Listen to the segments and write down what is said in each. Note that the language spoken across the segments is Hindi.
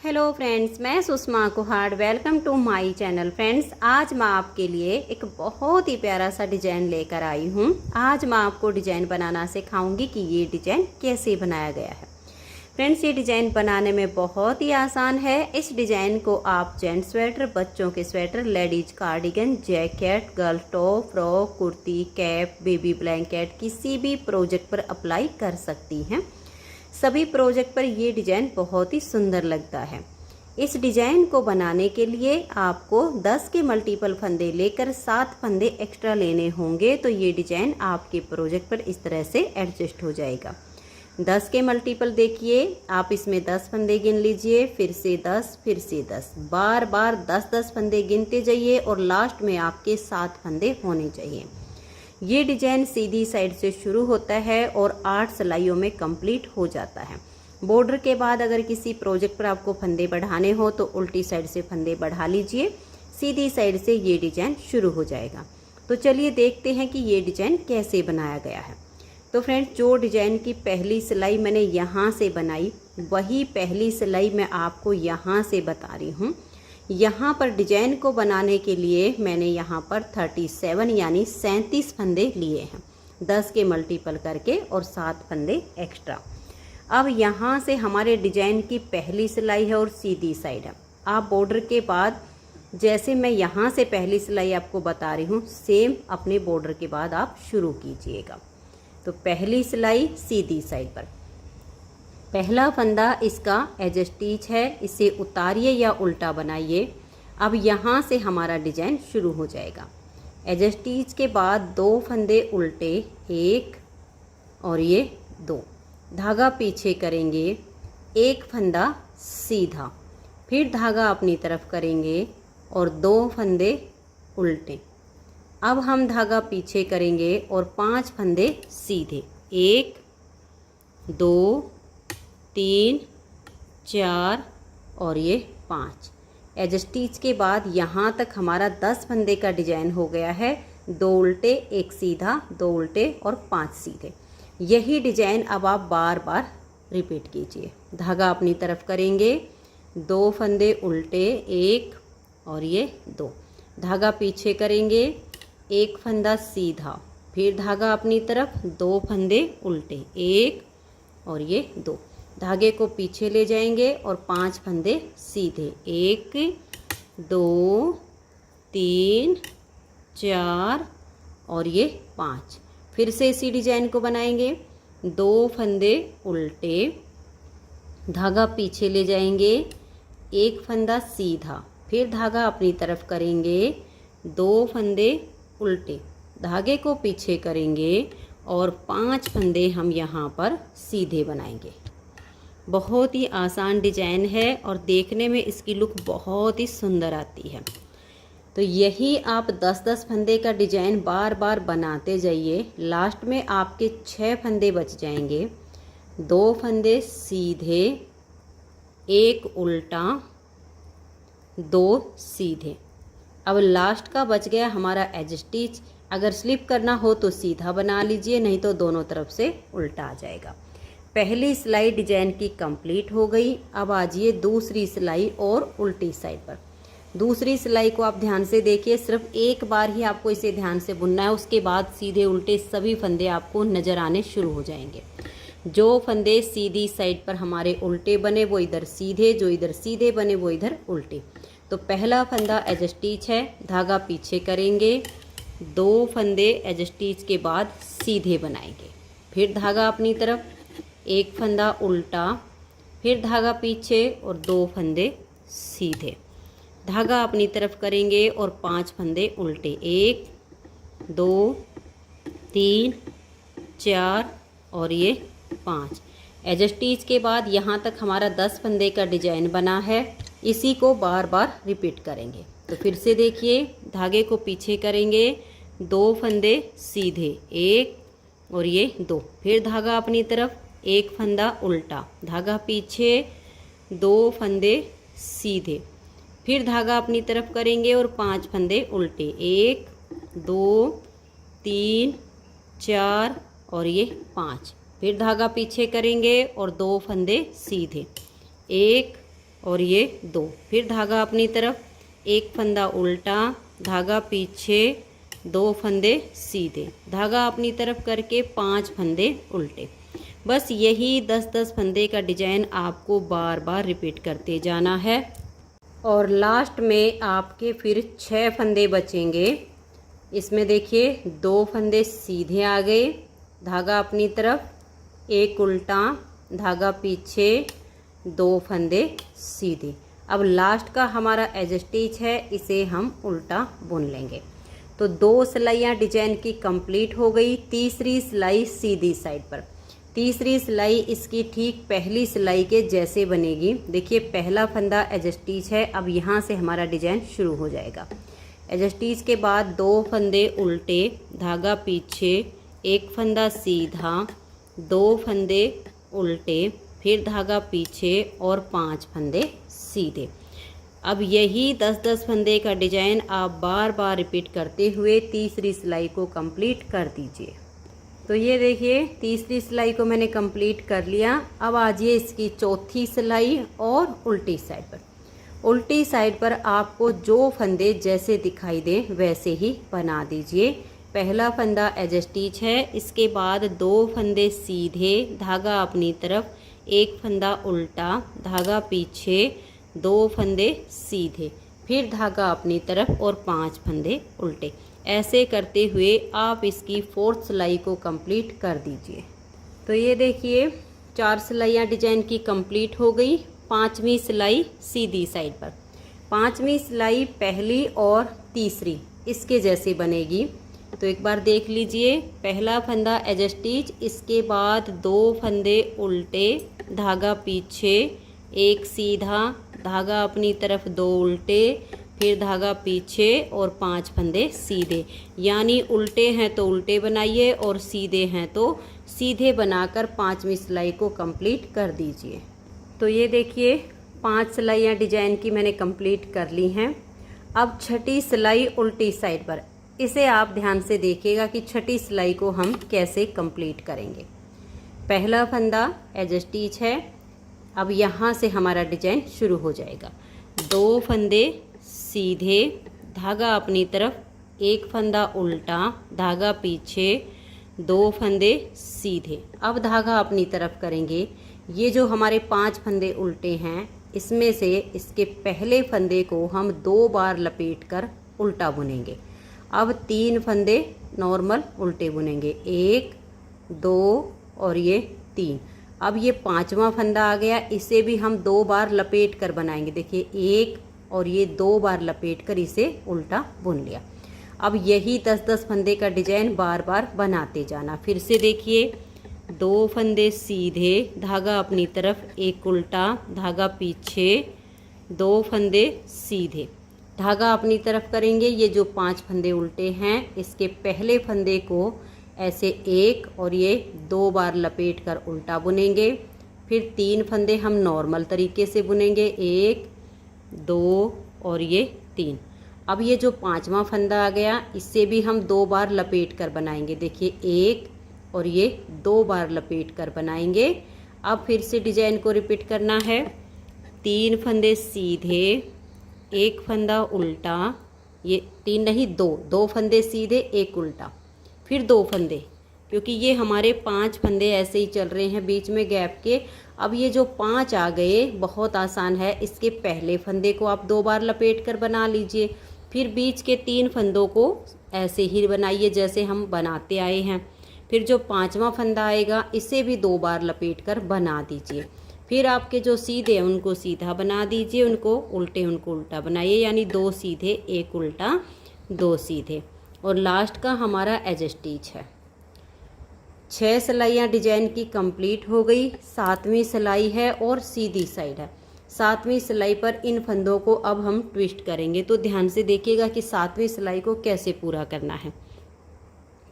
हेलो फ्रेंड्स, मैं Sushma Kuhad. Welcome to my channel. Friends, आज मैं आपके लिए एक बहुत ही प्यारा सा डिज़ाइन लेकर आई हूँ। आज मैं आपको डिज़ाइन बनाना सिखाऊंगी कि ये डिज़ाइन कैसे बनाया गया है। फ्रेंड्स, ये डिज़ाइन बनाने में बहुत ही आसान है। इस डिज़ाइन को आप जेंट्स स्वेटर, बच्चों के sweater, ladies cardigan, jacket, girl top, frock, kurti, cap, baby blanket किसी भी प्रोजेक्ट पर अप्लाई कर सकती हैं। सभी प्रोजेक्ट पर ये डिज़ाइन बहुत ही सुंदर लगता है। इस डिज़ाइन को बनाने के लिए आपको 10 के मल्टीपल फंदे लेकर 7 फंदे एक्स्ट्रा लेने होंगे, तो ये डिज़ाइन आपके प्रोजेक्ट पर इस तरह से एडजस्ट हो जाएगा। 10 के मल्टीपल देखिए, आप इसमें 10 फंदे गिन लीजिए, फिर से 10, फिर से 10, बार बार 10-10 फंदे गिनते जाइए और लास्ट में आपके 7 फंदे होने चाहिए। ये डिज़ाइन सीधी साइड से शुरू होता है और 8 सिलाइयों में कंप्लीट हो जाता है। बॉर्डर के बाद अगर किसी प्रोजेक्ट पर आपको फंदे बढ़ाने हो तो उल्टी साइड से फंदे बढ़ा लीजिए, सीधी साइड से ये डिज़ाइन शुरू हो जाएगा। तो चलिए देखते हैं कि ये डिज़ाइन कैसे बनाया गया है। तो फ्रेंड्स, जो डिज़ाइन की पहली सिलाई मैंने यहाँ से बनाई, वही पहली सिलाई मैं आपको यहाँ से बता रही हूँ। यहाँ पर डिज़ाइन को बनाने के लिए मैंने यहाँ पर 37 यानी 37 फंदे लिए हैं, 10 के मल्टीपल करके और 7 फंदे एक्स्ट्रा। अब यहाँ से हमारे डिज़ाइन की पहली सिलाई है और सीधी साइड है। आप बॉर्डर के बाद जैसे मैं यहाँ से पहली सिलाई आपको बता रही हूँ, सेम अपने बॉर्डर के बाद आप शुरू कीजिएगा। तो पहली सिलाई सीधी साइड पर, पहला फंदा इसका एज स्टिच है, इसे उतारिए या उल्टा बनाइए। अब यहाँ से हमारा डिज़ाइन शुरू हो जाएगा। एज स्टिच के बाद 2 फंदे उल्टे, 1 और ये 2, धागा पीछे करेंगे, 1 फंदा सीधा, फिर धागा अपनी तरफ करेंगे और 2 फंदे उल्टे। अब हम धागा पीछे करेंगे और 5 फंदे सीधे, 1 2 3 4 और ये 5। एज स्टिच के बाद यहाँ तक हमारा 10 फंदे का डिज़ाइन हो गया है। 2 उल्टे, 1 सीधा, 2 उल्टे और 5 सीधे। यही डिज़ाइन अब आप बार बार रिपीट कीजिए। धागा अपनी तरफ करेंगे, 2 फंदे उल्टे, 1 और ये 2, धागा पीछे करेंगे, 1 फंदा सीधा, फिर धागा अपनी तरफ, 2 फंदे उल्टे, 1 और ये 2, धागे को पीछे ले जाएंगे और 5 फंदे सीधे, 1 2 3 4 और ये 5। फिर से इसी डिज़ाइन को बनाएंगे। 2 फंदे उल्टे, धागा पीछे ले जाएंगे, 1 फंदा सीधा, फिर धागा अपनी तरफ करेंगे, 2 फंदे उल्टे, धागे को पीछे करेंगे और 5 फंदे हम यहाँ पर सीधे बनाएंगे। बहुत ही आसान डिज़ाइन है और देखने में इसकी लुक बहुत ही सुंदर आती है। तो यही आप 10-10 फंदे का डिज़ाइन बार बार बनाते जाइए। लास्ट में आपके 6 फंदे बच जाएंगे, 2 फंदे सीधे, 1 उल्टा, 2 सीधे। अब लास्ट का बच गया हमारा एज स्टिच। अगर स्लिप करना हो तो सीधा बना लीजिए, नहीं तो दोनों तरफ से उल्टा आ जाएगा। पहली सिलाई डिज़ाइन की कंप्लीट हो गई। अब आ जाइए दूसरी सिलाई और उल्टी साइड पर। दूसरी सिलाई को आप ध्यान से देखिए, सिर्फ एक बार ही आपको इसे ध्यान से बुनना है, उसके बाद सीधे उल्टे सभी फंदे आपको नज़र आने शुरू हो जाएंगे। जो फंदे सीधी साइड पर हमारे उल्टे बने वो इधर सीधे, जो इधर सीधे बने वो इधर उल्टे। तो पहला फंदा एज स्टिच है, धागा पीछे करेंगे, 2 फंदे एज स्टिच के बाद सीधे बनाएंगे, फिर धागा अपनी तरफ, 1 फंदा उल्टा, फिर धागा पीछे और 2 फंदे सीधे, धागा अपनी तरफ करेंगे और 5 फंदे उल्टे, 1 2 3 4 और ये 5। एज स्टिच के बाद यहाँ तक हमारा 10 फंदे का डिज़ाइन बना है। इसी को बार बार रिपीट करेंगे। तो फिर से देखिए, धागे को पीछे करेंगे, 2 फंदे सीधे, 1 और ये 2, फिर धागा अपनी तरफ, 1 फंदा उल्टा, धागा पीछे, 2 फंदे सीधे, फिर धागा अपनी तरफ करेंगे और 5 फंदे उल्टे, 1 2 3 4 और ये 5, फिर धागा पीछे करेंगे और 2 फंदे सीधे, 1 और ये 2। फिर धागा अपनी तरफ, एक फंदा उल्टा, धागा पीछे, 2 फंदे सीधे, धागा अपनी तरफ करके 5 फंदे उल्टे। बस यही 10-10 फंदे का डिजाइन आपको बार बार रिपीट करते जाना है। और लास्ट में आपके फिर 6 फंदे बचेंगे। इसमें देखिए 2 फंदे सीधे आ गए, धागा अपनी तरफ, एक उल्टा, धागा पीछे, 2 फंदे सीधे। अब लास्ट का हमारा एज स्टिच है, इसे हम उल्टा बुन लेंगे। तो 2 सिलाइयाँ डिजाइन की कंप्लीट हो गई। तीसरी सिलाई सीधी साइड पर, तीसरी सिलाई इसकी ठीक पहली सिलाई के जैसे बनेगी। देखिए पहला फंदा एज स्टिच है, अब यहाँ से हमारा डिजाइन शुरू हो जाएगा। एज स्टिच के बाद 2 फंदे उल्टे, धागा पीछे, एक फंदा सीधा, 2 फंदे उल्टे, फिर धागा पीछे और 5 फंदे सीधे। अब यही 10-10 फंदे का डिजाइन आप बार बार रिपीट करते हुए तीसरी सिलाई को कंप्लीट कर दीजिए। तो ये देखिए तीसरी सिलाई को मैंने कंप्लीट कर लिया। अब आजिए इसकी चौथी सिलाई और उल्टी साइड पर। उल्टी साइड पर आपको जो फंदे जैसे दिखाई दे वैसे ही बना दीजिए। पहला फंदा एज स्टिच है, इसके बाद 2 फंदे सीधे, धागा अपनी तरफ, एक फंदा उल्टा, धागा पीछे, 2 फंदे सीधे, फिर धागा अपनी तरफ और 5 फंदे उल्टे। ऐसे करते हुए आप इसकी 4th सिलाई को कंप्लीट कर दीजिए। तो ये देखिए 4 सिलाइयाँ डिजाइन की कंप्लीट हो गई। 5वीं सिलाई सीधी साइड पर, 5वीं सिलाई पहली और तीसरी इसके जैसे बनेगी। तो एक बार देख लीजिए, पहला फंदा एज स्टिच, इसके बाद 2 फंदे उल्टे, धागा पीछे, एक सीधा, धागा अपनी तरफ, 2 उल्टे, फिर धागा पीछे और 5 फंदे सीधे। यानी उल्टे हैं तो उल्टे बनाइए और सीधे हैं तो सीधे बनाकर 5वीं सिलाई को कंप्लीट कर दीजिए। तो ये देखिए 5 सिलाइयाँ डिजाइन की मैंने कंप्लीट कर ली हैं। अब छठी सिलाई उल्टी साइड पर, इसे आप ध्यान से देखिएगा कि छठी सिलाई को हम कैसे कंप्लीट करेंगे। पहला फंदा एज स्टिच है, अब यहाँ से हमारा डिजाइन शुरू हो जाएगा। 2 फंदे सीधे, धागा अपनी तरफ, एक फंदा उल्टा, धागा पीछे, 2 फंदे सीधे। अब धागा अपनी तरफ करेंगे। ये जो हमारे 5 फंदे उल्टे हैं, इसमें से इसके पहले फंदे को हम 2 बार लपेट कर उल्टा बुनेंगे। अब 3 फंदे नॉर्मल उल्टे बुनेंगे, 1, 2 और ये 3। अब ये 5वां फंदा आ गया, इसे भी हम 2 बार लपेट कर बनाएंगे। देखिए 1 और ये 2 बार लपेट कर इसे उल्टा बुन लिया। अब यही 10-10 फंदे का डिजाइन बार बार बनाते जाना। फिर से देखिए 2 फंदे सीधे, धागा अपनी तरफ, एक उल्टा, धागा पीछे, 2 फंदे सीधे, धागा अपनी तरफ करेंगे। ये जो 5 फंदे उल्टे हैं, इसके पहले फंदे को ऐसे 1 और ये 2 बार लपेट कर उल्टा बुनेंगे। फिर 3 फंदे हम नॉर्मल तरीके से बुनेंगे, 1, 2 और ये 3। अब ये जो 5वां फंदा आ गया, इससे भी हम 2 बार लपेट कर बनाएंगे। देखिए 1 और ये 2 बार लपेट कर बनाएंगे। अब फिर से डिजाइन को रिपीट करना है। 3 फंदे सीधे, एक फंदा उल्टा, ये 3 नहीं 2 फंदे सीधे, एक उल्टा, फिर 2 फंदे, क्योंकि ये हमारे 5 फंदे ऐसे ही चल रहे हैं बीच में गैप के। अब ये जो 5 आ गए, बहुत आसान है। इसके पहले फंदे को आप 2 बार लपेट कर बना लीजिए, फिर बीच के 3 फंदों को ऐसे ही बनाइए जैसे हम बनाते आए हैं। फिर जो 5वां फंदा आएगा, इसे भी 2 बार लपेट कर बना दीजिए। फिर आपके जो सीधे हैं उनको सीधा बना दीजिए, उनको उल्टा बनाइए। यानी 2 सीधे, एक उल्टा, 2 सीधे, और लास्ट का हमारा एज स्टिच है। 6 सिलाइयाँ डिजाइन की कंप्लीट हो गई। 7वीं सिलाई है और सीधी साइड है। 7वीं सिलाई पर इन फंदों को अब हम ट्विस्ट करेंगे। तो ध्यान से देखिएगा कि 7वीं सिलाई को कैसे पूरा करना है।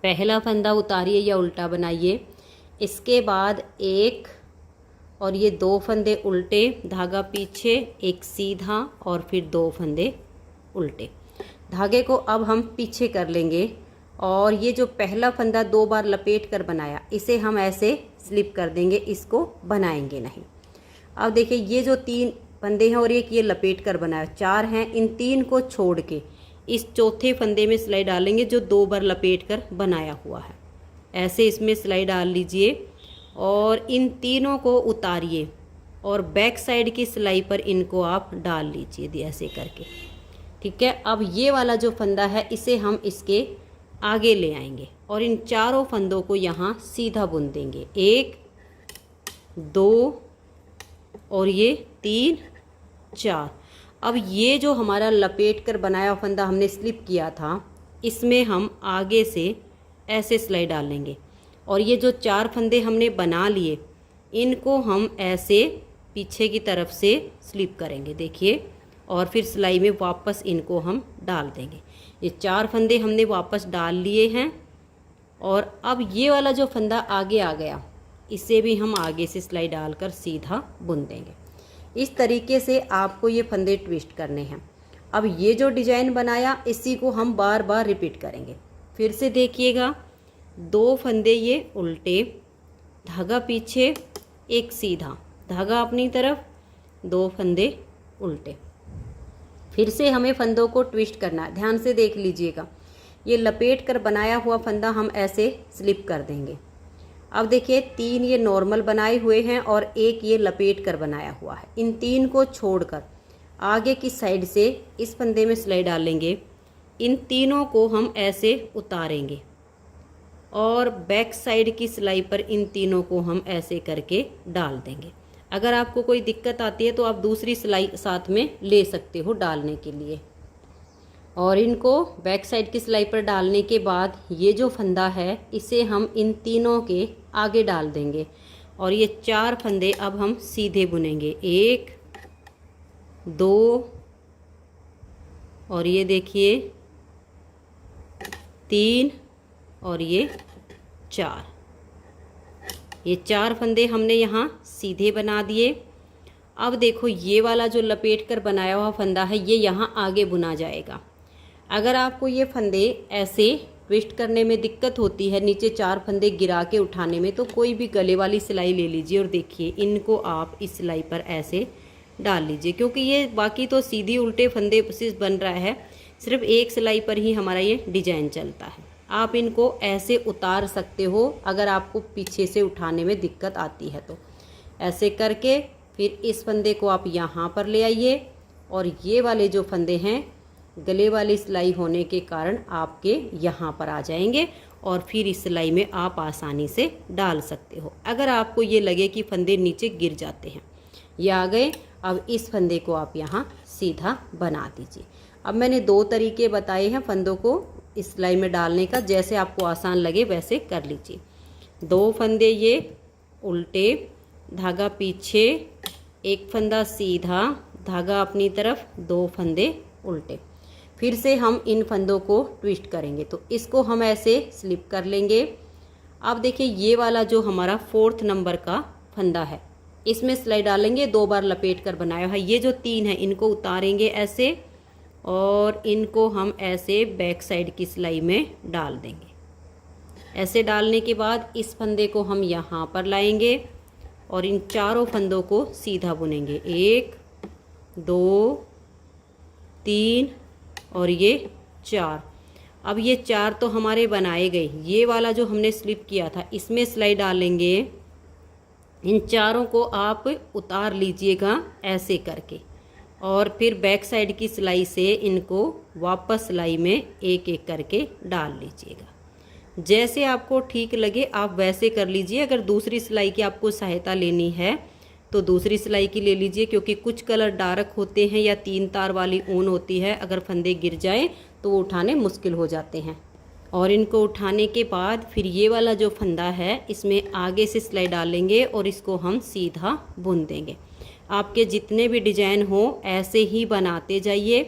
पहला फंदा उतारिए या उल्टा बनाइए, इसके बाद 1 और ये 2 फंदे उल्टे, धागा पीछे, एक सीधा और फिर 2 फंदे उल्टे। धागे को अब हम पीछे कर लेंगे और ये जो पहला फंदा 2 बार लपेट कर बनाया, इसे हम ऐसे स्लिप कर देंगे, इसको बनाएंगे नहीं। अब देखिए ये जो 3 फंदे हैं और एक ये लपेट कर बनाया, 4 हैं। इन 3 को छोड़ के इस चौथे फंदे में सिलाई डालेंगे जो 2 बार लपेट कर बनाया हुआ है। ऐसे इसमें सिलाई डाल लीजिए और इन तीनों को उतारिए और बैक साइड की सिलाई पर इनको आप डाल लीजिए ऐसे करके। ठीक है, अब ये वाला जो फंदा है इसे हम इसके आगे ले आएंगे और इन चारों फंदों को यहाँ सीधा बुन देंगे। 1 2 और ये 3 4। अब ये जो हमारा लपेट कर बनाया फंदा हमने स्लिप किया था, इसमें हम आगे से ऐसे सिलाई डालेंगे और ये जो 4 फंदे हमने बना लिए इनको हम ऐसे पीछे की तरफ से स्लिप करेंगे, देखिए, और फिर सिलाई में वापस इनको हम डाल देंगे। ये 4 फंदे हमने वापस डाल लिए हैं और अब ये वाला जो फंदा आगे आ गया इसे भी हम आगे से सिलाई डालकर सीधा बुन देंगे। इस तरीके से आपको ये फंदे ट्विस्ट करने हैं। अब ये जो डिजाइन बनाया इसी को हम बार बार रिपीट करेंगे। फिर से देखिएगा, 2 फंदे ये उल्टे, धागा पीछे, एक सीधा, धागा अपनी तरफ, 2 फंदे उल्टे। फिर से हमें फंदों को ट्विस्ट करना है, ध्यान से देख लीजिएगा। ये लपेट कर बनाया हुआ फंदा हम ऐसे स्लिप कर देंगे। अब देखिए 3 ये नॉर्मल बनाए हुए हैं और एक ये लपेट कर बनाया हुआ है। इन 3 को छोड़कर आगे की साइड से इस फंदे में सिलाई डालेंगे। इन तीनों को हम ऐसे उतारेंगे और बैक साइड की सिलाई पर इन तीनों को हम ऐसे करके डाल देंगे। अगर आपको कोई दिक्कत आती है तो आप दूसरी सिलाई साथ में ले सकते हो डालने के लिए। और इनको बैक साइड की सिलाई पर डालने के बाद ये जो फंदा है इसे हम इन तीनों के आगे डाल देंगे और ये 4 फंदे अब हम सीधे बुनेंगे। 1 2 और ये देखिए 3 और ये 4। ये 4 फंदे हमने यहाँ सीधे बना दिए। अब देखो ये वाला जो लपेट कर बनाया हुआ फंदा है ये यहाँ आगे बुना जाएगा। अगर आपको ये फंदे ऐसे ट्विस्ट करने में दिक्कत होती है, नीचे 4 फंदे गिरा के उठाने में, तो कोई भी गले वाली सिलाई ले लीजिए और देखिए इनको आप इस सिलाई पर ऐसे डाल लीजिए, क्योंकि ये बाकी तो सीधी उल्टे फंदे से बन रहा है, सिर्फ एक सिलाई पर ही हमारा ये डिजाइन चलता है। आप इनको ऐसे उतार सकते हो अगर आपको पीछे से उठाने में दिक्कत आती है तो। ऐसे करके फिर इस फंदे को आप यहाँ पर ले आइए और ये वाले जो फंदे हैं गले वाली सिलाई होने के कारण आपके यहाँ पर आ जाएंगे और फिर इस सिलाई में आप आसानी से डाल सकते हो। अगर आपको ये लगे कि फंदे नीचे गिर जाते हैं, ये आ गए। अब इस फंदे को आप यहाँ सीधा बना दीजिए। अब मैंने 2 तरीके बताए हैं फंदों को इस सिलाई में डालने का, जैसे आपको आसान लगे वैसे कर लीजिए। 2 फंदे ये उल्टे, धागा पीछे, एक फंदा सीधा, धागा अपनी तरफ, 2 फंदे उल्टे। फिर से हम इन फंदों को ट्विस्ट करेंगे, तो इसको हम ऐसे स्लिप कर लेंगे। अब देखिए ये वाला जो हमारा 4th नंबर का फंदा है इसमें सिलाई डालेंगे, 2 बार लपेट कर बनाया है। ये जो 3 है इनको उतारेंगे ऐसे और इनको हम ऐसे बैक साइड की सिलाई में डाल देंगे। ऐसे डालने के बाद इस फंदे को हम यहाँ पर लाएंगे और इन चारों फंदों को सीधा बुनेंगे। 1 2 3 और ये 4। अब ये 4 तो हमारे बनाए गए। ये वाला जो हमने स्लिप किया था इसमें सिलाई डालेंगे। इन चारों को आप उतार लीजिएगा ऐसे करके और फिर बैक साइड की सिलाई से इनको वापस सिलाई में एक एक करके डाल लीजिएगा। जैसे आपको ठीक लगे आप वैसे कर लीजिए। अगर दूसरी सिलाई की आपको सहायता लेनी है तो दूसरी सिलाई की ले लीजिए, क्योंकि कुछ कलर डार्क होते हैं या 3 तार वाली ऊन होती है, अगर फंदे गिर जाए तो वो उठाने मुश्किल हो जाते हैं। और इनको उठाने के बाद फिर ये वाला जो फंदा है इसमें आगे से सिलाई डालेंगे और इसको हम सीधा बुन देंगे। आपके जितने भी डिजाइन हो ऐसे ही बनाते जाइए।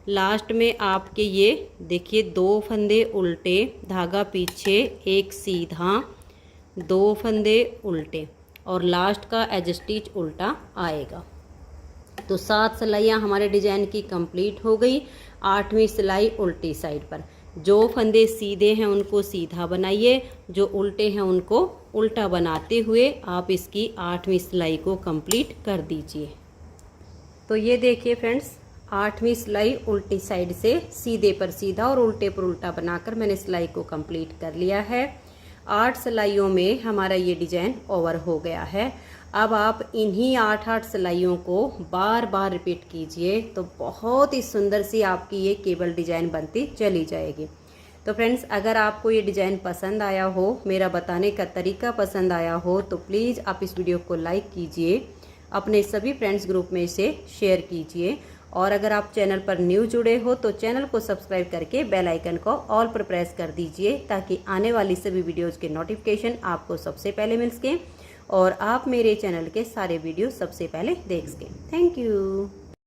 लास्ट में आपके ये देखिए 2 फंदे उल्टे, धागा पीछे, एक सीधा, 2 फंदे उल्टे और लास्ट का एज स्टिच उल्टा आएगा। तो 7 सिलाइयाँ हमारे डिजाइन की कंप्लीट हो गई। 8वीं सिलाई उल्टी साइड पर। जो फंदे सीधे हैं उनको सीधा बनाइए, जो उल्टे हैं उनको उल्टा बनाते हुए आप इसकी 8वीं सिलाई को कंप्लीट कर दीजिए। तो ये देखिए फ्रेंड्स, 8वीं सिलाई उल्टी साइड से सीधे पर सीधा और उल्टे पर उल्टा बनाकर मैंने सिलाई को कंप्लीट कर लिया है। 8 सिलाइयों में हमारा ये डिजाइन ओवर हो गया है। अब आप इन्हीं 8 सिलाइयों को बार बार रिपीट कीजिए तो बहुत ही सुंदर सी आपकी ये केबल डिजाइन बनती चली जाएगी। तो फ्रेंड्स, अगर आपको ये डिजाइन पसंद आया हो, मेरा बताने का तरीका पसंद आया हो, तो प्लीज़ आप इस वीडियो को लाइक कीजिए, अपने सभी फ्रेंड्स ग्रुप में इसे शेयर कीजिए। और अगर आप चैनल पर न्यू जुड़े हो तो चैनल को सब्सक्राइब करके बेल आइकन को ऑल पर प्रेस कर दीजिए, ताकि आने वाली सभी वीडियोस के नोटिफिकेशन आपको सबसे पहले मिल सके और आप मेरे चैनल के सारे वीडियो सबसे पहले देख सकें। Thank you.